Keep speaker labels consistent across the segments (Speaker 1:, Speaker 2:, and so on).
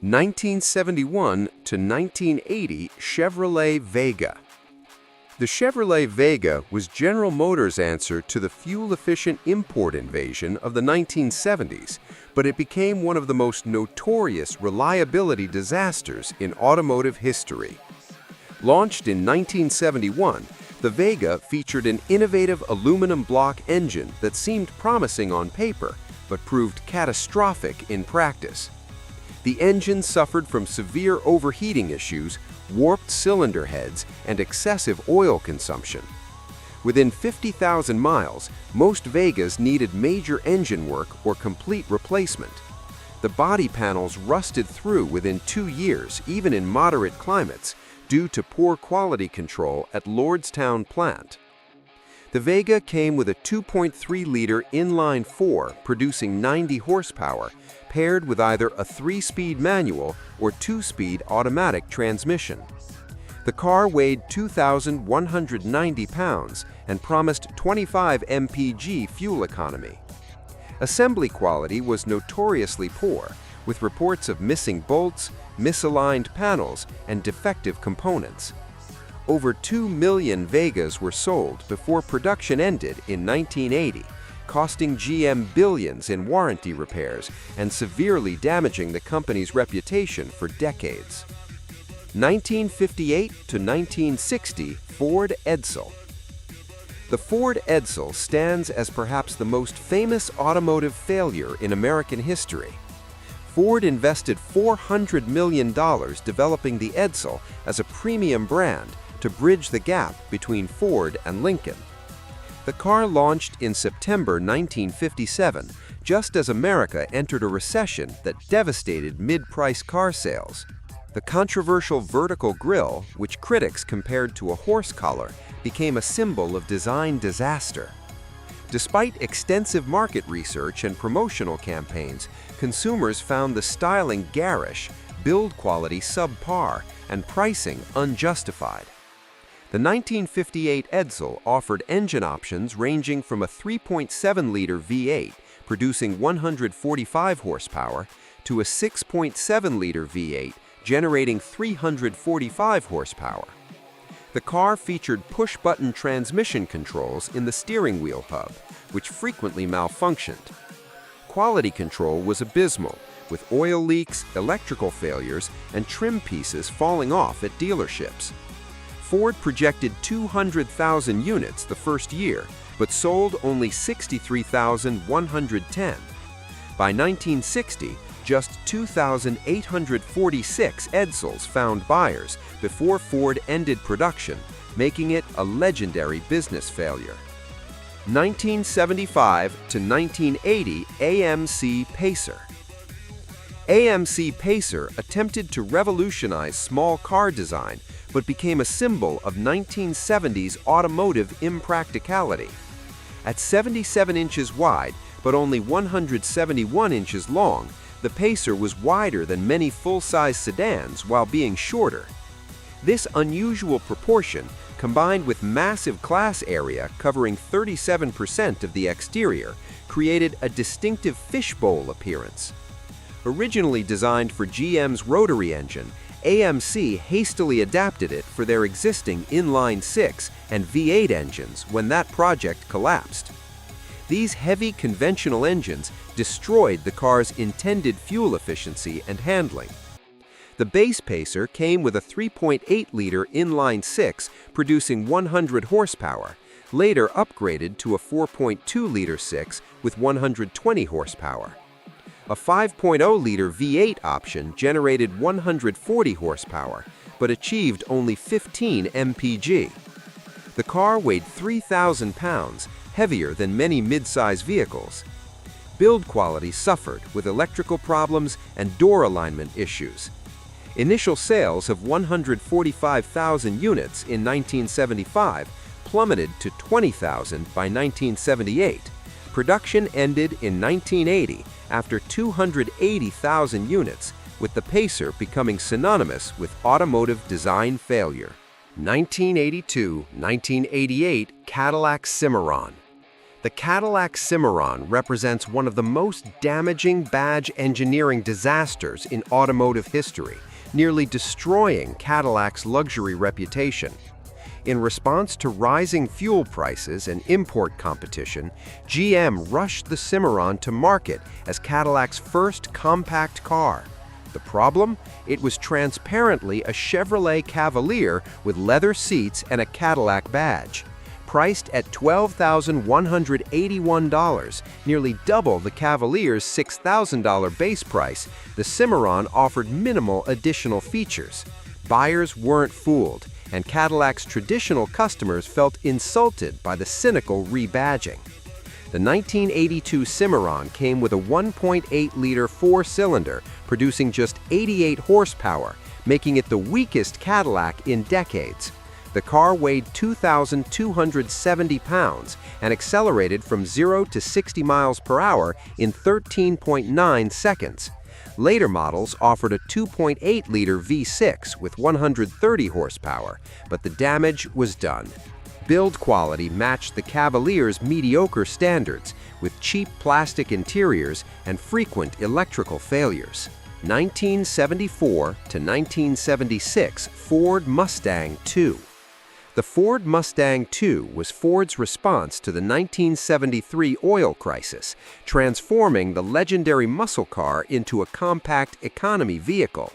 Speaker 1: 1971 to 1980 Chevrolet Vega. The Chevrolet Vega was General Motors' answer to the fuel-efficient import invasion of the 1970s, but it became one of the most notorious reliability disasters in automotive history. Launched in 1971, the Vega featured an innovative aluminum block engine that seemed promising on paper, but proved catastrophic in practice. The engine suffered from severe overheating issues, warped cylinder heads, and excessive oil consumption. Within 50,000 miles, most Vegas needed major engine work or complete replacement. The body panels rusted through within 2 years, even in moderate climates, due to poor quality control at Lordstown plant. The Vega came with a 2.3-liter inline-4 producing 90 horsepower, paired with either a 3-speed manual or 2-speed automatic transmission. The car weighed 2,190 pounds and promised 25 mpg fuel economy. Assembly quality was notoriously poor, with reports of missing bolts, misaligned panels, and defective components. Over 2 million Vegas were sold before production ended in 1980, costing GM billions in warranty repairs and severely damaging the company's reputation for decades. 1958 to 1960 Ford Edsel. The Ford Edsel stands as perhaps the most famous automotive failure in American history. Ford invested $400 million developing the Edsel as a premium brand to bridge the gap between Ford and Lincoln. The car launched in September 1957, just as America entered a recession that devastated mid-price car sales. The controversial vertical grille, which critics compared to a horse collar, became a symbol of design disaster. Despite extensive market research and promotional campaigns, consumers found the styling garish, build quality subpar, and pricing unjustified. The 1958 Edsel offered engine options ranging from a 3.7-liter V8 producing 145 horsepower to a 6.7-liter V8 generating 345 horsepower. The car featured push-button transmission controls in the steering wheel hub, which frequently malfunctioned. Quality control was abysmal, with oil leaks, electrical failures, and trim pieces falling off at dealerships. Ford projected 200,000 units the first year, but sold only 63,110. By 1960, just 2,846 Edsels found buyers before Ford ended production, making it a legendary business failure. 1975 to 1980 AMC Pacer. AMC Pacer attempted to revolutionize small car design, but became a symbol of 1970s automotive impracticality. At 77 inches wide, but only 171 inches long, the Pacer was wider than many full-size sedans while being shorter. This unusual proportion, combined with massive class area covering 37% of the exterior, created a distinctive fishbowl appearance. Originally designed for GM's rotary engine, AMC hastily adapted it for their existing inline-6 and V8 engines when that project collapsed. These heavy conventional engines destroyed the car's intended fuel efficiency and handling. The base Pacer came with a 3.8-liter inline-6 producing 100 horsepower, later upgraded to a 4.2-liter 6 with 120 horsepower. A 5.0-liter V8 option generated 140 horsepower, but achieved only 15 mpg. The car weighed 3,000 pounds, heavier than many mid-size vehicles. Build quality suffered with electrical problems and door alignment issues. Initial sales of 145,000 units in 1975 plummeted to 20,000 by 1978. Production ended in 1980 after 280,000 units, with the Pacer becoming synonymous with automotive design failure. 1982-1988 Cadillac Cimarron. The Cadillac Cimarron represents one of the most damaging badge engineering disasters in automotive history, nearly destroying Cadillac's luxury reputation. In response to rising fuel prices and import competition, GM rushed the Cimarron to market as Cadillac's first compact car. The problem? It was transparently a Chevrolet Cavalier with leather seats and a Cadillac badge. Priced at $12,181, nearly double the Cavalier's $6,000 base price, the Cimarron offered minimal additional features. Buyers weren't fooled, and Cadillac's traditional customers felt insulted by the cynical rebadging. The 1982 Cimarron came with a 1.8-liter four-cylinder, producing just 88 horsepower, making it the weakest Cadillac in decades. The car weighed 2,270 pounds and accelerated from 0 to 60 miles per hour in 13.9 seconds. Later models offered a 2.8-liter V6 with 130 horsepower, but the damage was done. Build quality matched the Cavalier's mediocre standards, with cheap plastic interiors and frequent electrical failures. 1974 to 1976 Ford Mustang II. The Ford Mustang II was Ford's response to the 1973 oil crisis, transforming the legendary muscle car into a compact economy vehicle.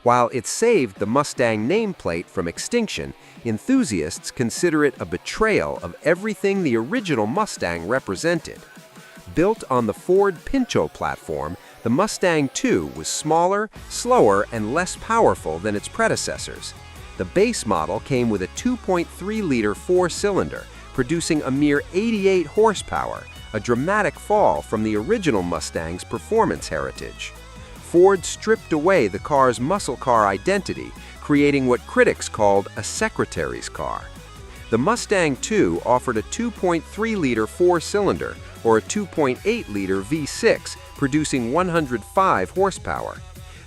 Speaker 1: While it saved the Mustang nameplate from extinction, enthusiasts consider it a betrayal of everything the original Mustang represented. Built on the Ford Pinto platform, the Mustang II was smaller, slower, and less powerful than its predecessors. The base model came with a 2.3-liter four-cylinder, producing a mere 88 horsepower, a dramatic fall from the original Mustang's performance heritage. Ford stripped away the car's muscle car identity, creating what critics called a secretary's car. The Mustang II offered a 2.3-liter four-cylinder or a 2.8-liter V6, producing 105 horsepower.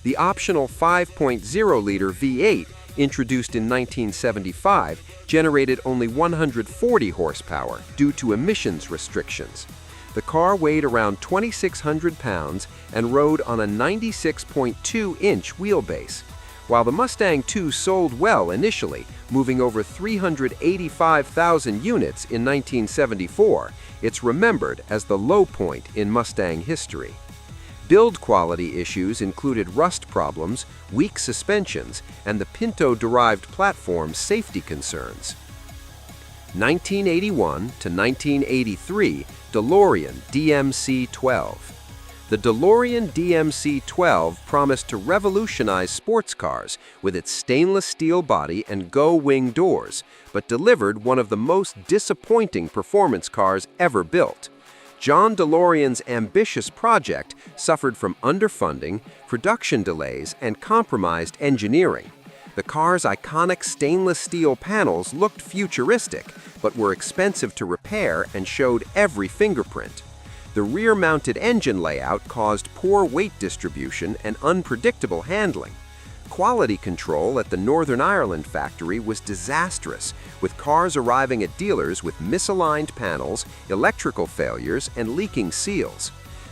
Speaker 1: The optional 5.0-liter V8, introduced in 1975, generated only 140 horsepower due to emissions restrictions. The car weighed around 2,600 pounds and rode on a 96.2-inch wheelbase. While the Mustang II sold well initially, moving over 385,000 units in 1974, it's remembered as the low point in Mustang history. Build quality issues included rust problems, weak suspensions, and the Pinto-derived platform's safety concerns. 1981 to 1983 DeLorean DMC-12. The DeLorean DMC-12 promised to revolutionize sports cars with its stainless steel body and go-wing doors, but delivered one of the most disappointing performance cars ever built. John DeLorean's ambitious project suffered from underfunding, production delays, and compromised engineering. The car's iconic stainless steel panels looked futuristic, but were expensive to repair and showed every fingerprint. The rear-mounted engine layout caused poor weight distribution and unpredictable handling. Quality control at the Northern Ireland factory was disastrous, with cars arriving at dealers with misaligned panels, electrical failures, and leaking seals.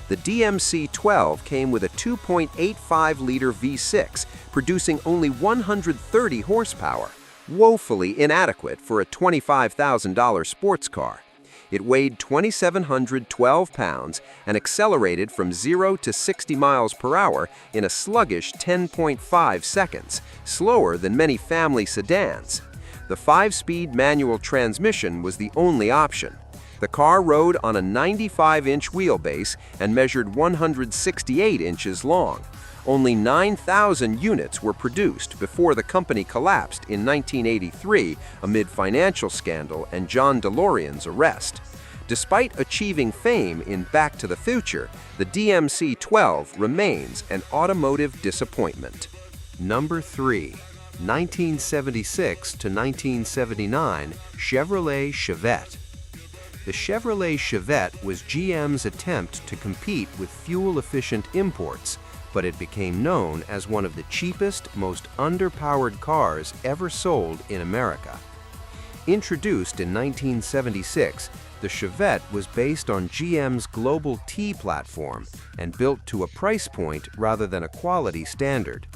Speaker 1: The DMC-12 came with a 2.85-liter V6, producing only 130 horsepower, woefully inadequate for a $25,000 sports car. It weighed 2,712 pounds and accelerated from 0 to 60 miles per hour in a sluggish 10.5 seconds, slower than many family sedans. The 5-speed manual transmission was the only option. The car rode on a 95-inch wheelbase and measured 168 inches long. Only 9,000 units were produced before the company collapsed in 1983 amid financial scandal and John DeLorean's arrest. Despite achieving fame in Back to the Future, the DMC-12 remains an automotive disappointment. Number 3. 1976 to 1979 Chevrolet Chevette. The Chevrolet Chevette was GM's attempt to compete with fuel-efficient imports, but it became known as one of the cheapest, most underpowered cars ever sold in America. Introduced in 1976, The Chevette was based on GM's Global T platform and built to a price point rather than a quality standard.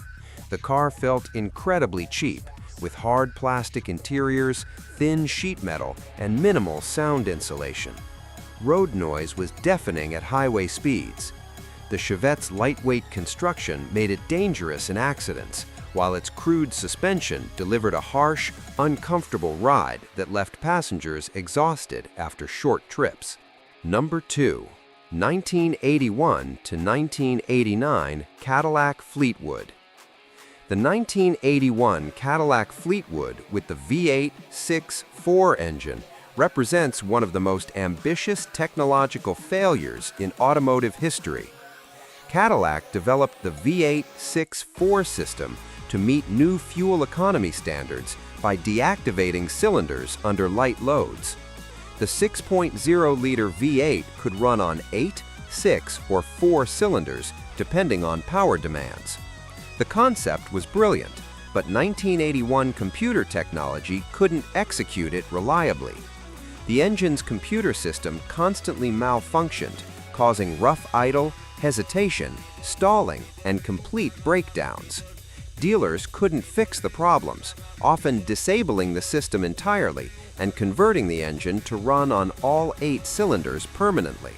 Speaker 1: The car felt incredibly cheap, with hard plastic interiors, thin sheet metal, and minimal sound insulation. Road noise was deafening at highway speeds. The Chevette's lightweight construction made it dangerous in accidents, while its crude suspension delivered a harsh, uncomfortable ride that left passengers exhausted after short trips. Number 2. 1981 to 1989 Cadillac Fleetwood. The 1981 Cadillac Fleetwood with the V8 6.4 engine represents one of the most ambitious technological failures in automotive history. Cadillac developed the V8 6.4 system to meet new fuel economy standards by deactivating cylinders under light loads. The 6.0-liter V8 could run on 8, 6, or 4 cylinders, depending on power demands. The concept was brilliant, but 1981 computer technology couldn't execute it reliably. The engine's computer system constantly malfunctioned, causing rough idle, hesitation, stalling, and complete breakdowns. Dealers couldn't fix the problems, often disabling the system entirely and converting the engine to run on all 8 cylinders permanently.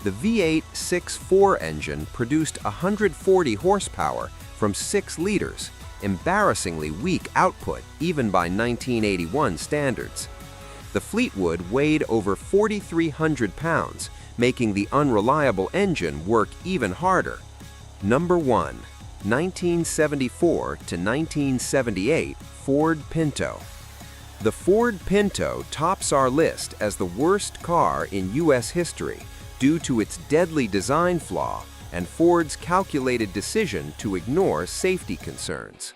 Speaker 1: The V8 6.4 engine produced 140 horsepower from 6 liters, embarrassingly weak output even by 1981 standards. The Fleetwood weighed over 4,300 pounds, making the unreliable engine work even harder. Number 1. 1974 to 1978 Ford Pinto. The Ford Pinto tops our list as the worst car in U.S. history due to its deadly design flaw and Ford's calculated decision to ignore safety concerns.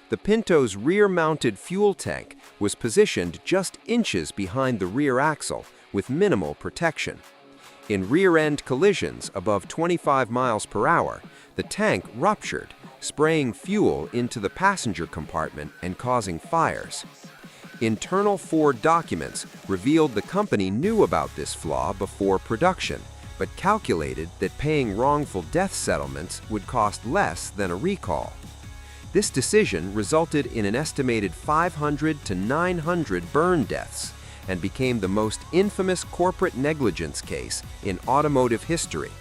Speaker 1: The Pinto's rear-mounted fuel tank was positioned just inches behind the rear axle with minimal protection. In rear-end collisions above 25 miles per hour, the tank ruptured, spraying fuel into the passenger compartment and causing fires. Internal Ford documents revealed the company knew about this flaw before production, but calculated that paying wrongful death settlements would cost less than a recall. This decision resulted in an estimated 500 to 900 burn deaths and became the most infamous corporate negligence case in automotive history.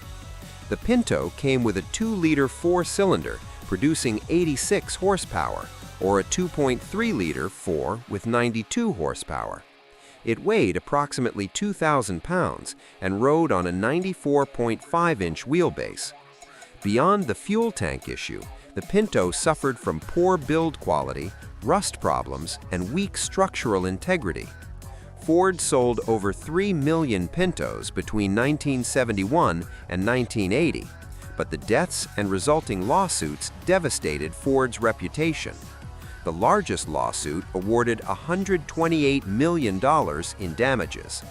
Speaker 1: The Pinto came with a 2-liter 4-cylinder producing 86 horsepower, or a 2.3-liter 4 with 92 horsepower. It weighed approximately 2,000 pounds and rode on a 94.5-inch wheelbase. Beyond the fuel tank issue, the Pinto suffered from poor build quality, rust problems, and weak structural integrity. Ford sold over 3 million Pintos between 1971 and 1980, but the deaths and resulting lawsuits devastated Ford's reputation. The largest lawsuit awarded $128 million in damages.